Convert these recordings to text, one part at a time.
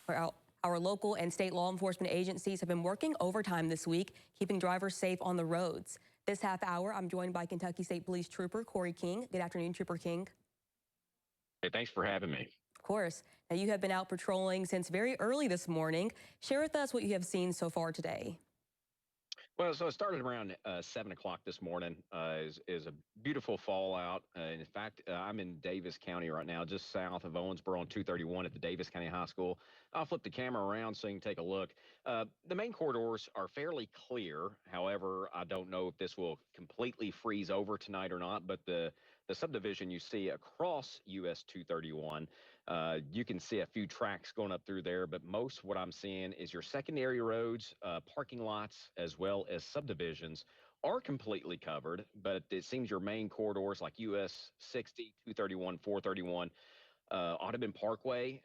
Our local and state law enforcement agencies have been working overtime this week, keeping drivers safe on the roads. This half hour, I'm joined by Kentucky State Police Trooper Corey King. Good afternoon, Trooper King. Hey, thanks for having me. Of course. Now, you have been out patrolling since very early this morning. Share with us what you have seen so far today. Well, so it started around 7 o'clock this morning. Is a beautiful fall out. In fact, I'm in Davis County right now, just south of Owensboro on 231 at the Davis County High School. I'll flip the camera around so you can take a look. The main corridors are fairly clear. However, I don't know if this will completely freeze over tonight or not, but the subdivision you see across US 231, you can see a few tracks going up through there, but most of what I'm seeing is your secondary roads, parking lots, as well as subdivisions are completely covered, but it seems your main corridors like US 60, 231, 431, Audubon Parkway,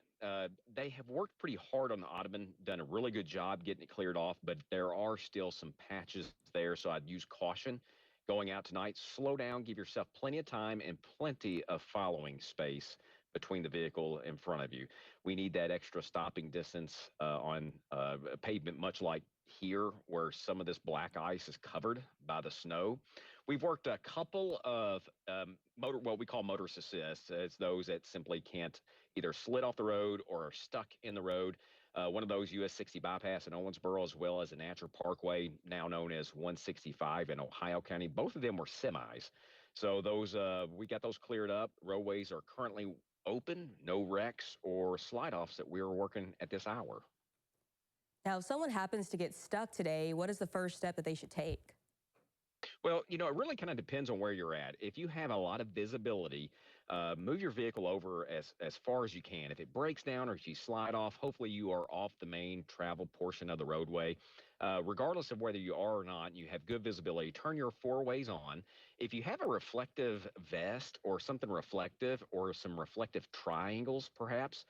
they have worked pretty hard on the Audubon, done a really good job getting it cleared off, but there are still some patches there, so I'd use caution going out tonight. Slow down, give yourself plenty of time and plenty of following space between the vehicle in front of you. We need that extra stopping distance on pavement, much like here where some of this black ice is covered by the snow. We've worked a couple of what we call motorist assist. It's those that simply can't either slid off the road or are stuck in the road. One of those US 60 bypass in Owensboro, as well as the Natural Parkway, now known as 165 in Ohio County. Both of them were semis. So those we got those cleared up. Roadways are currently open, no wrecks or slide-offs that we're working at this hour. Now, if someone happens to get stuck today, what is the first step that they should take? Well, you know, it really kind of depends on where you're at. If you have a lot of visibility, move your vehicle over as far as you can. If it breaks down or if you slide off, hopefully you are off the main travel portion of the roadway. Regardless of whether you are or not, you have good visibility. Turn your four ways on. If you have a reflective vest or something reflective or some reflective triangles, perhaps,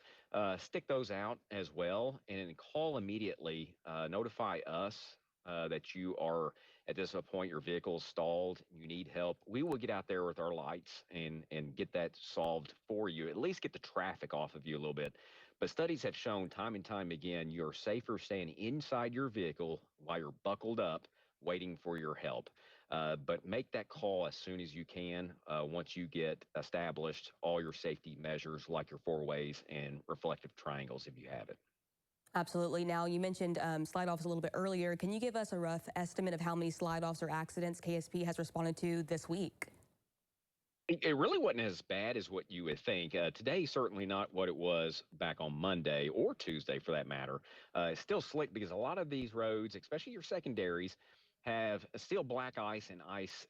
stick those out as well and call immediately. Notify us that you are at this point, your vehicle is stalled, you need help. We will get out there with our lights and get that solved for you, at least get the traffic off of you a little bit. But studies have shown time and time again, you're safer staying inside your vehicle while you're buckled up, waiting for your help. But make that call as soon as you can once you get established all your safety measures like your four ways and reflective triangles if you have it. Absolutely. Now, you mentioned slide-offs a little bit earlier. Can you give us a rough estimate of how many slide-offs or accidents KSP has responded to this week? It really wasn't as bad as what you would think. Today, certainly not what it was back on Monday or Tuesday, for that matter. It's still slick because a lot of these roads, especially your secondaries, have still black ice and ice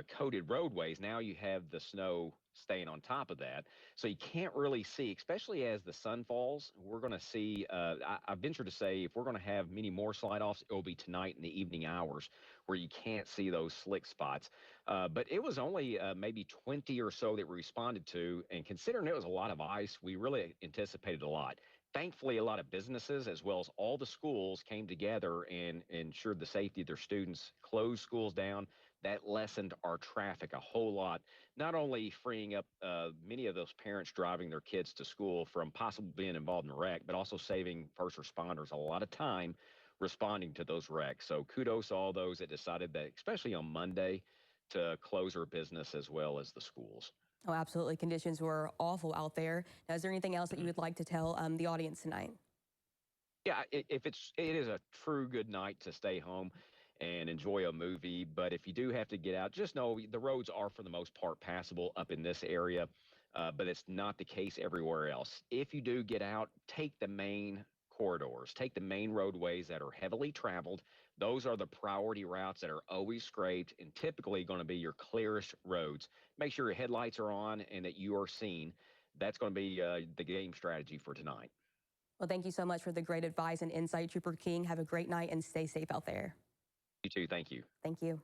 coated roadways. Now you have the snow staying on top of that. So you can't really see, especially as the sun falls. We're going to see, I venture to say, if we're going to have many more slide offs, it will be tonight in the evening hours where you can't see those slick spots. But it was only maybe 20 or so that we responded to. And considering it was a lot of ice, we really anticipated a lot. Thankfully, a lot of businesses, as well as all the schools, came together and ensured the safety of their students, closed schools down. That lessened our traffic a whole lot, not only freeing up many of those parents driving their kids to school from possibly being involved in a wreck, but also saving first responders a lot of time responding to those wrecks. So kudos to all those that decided that, especially on Monday, to close their business as well as the schools. Oh, absolutely. Conditions were awful out there. Now, is there anything else that you would like to tell the audience tonight? Yeah, it is a true good night to stay home and enjoy a movie. But if you do have to get out, just know the roads are for the most part passable up in this area, but it's not the case everywhere else. If you do get out, take the main corridors, take the main roadways that are heavily traveled. Those are the priority routes that are always scraped and typically going to be your clearest roads. Make sure your headlights are on and that you are seen. That's going to be the game strategy for tonight. Well, thank you so much for the great advice and insight, Trooper King. Have a great night and stay safe out there. You too. Thank you. Thank you.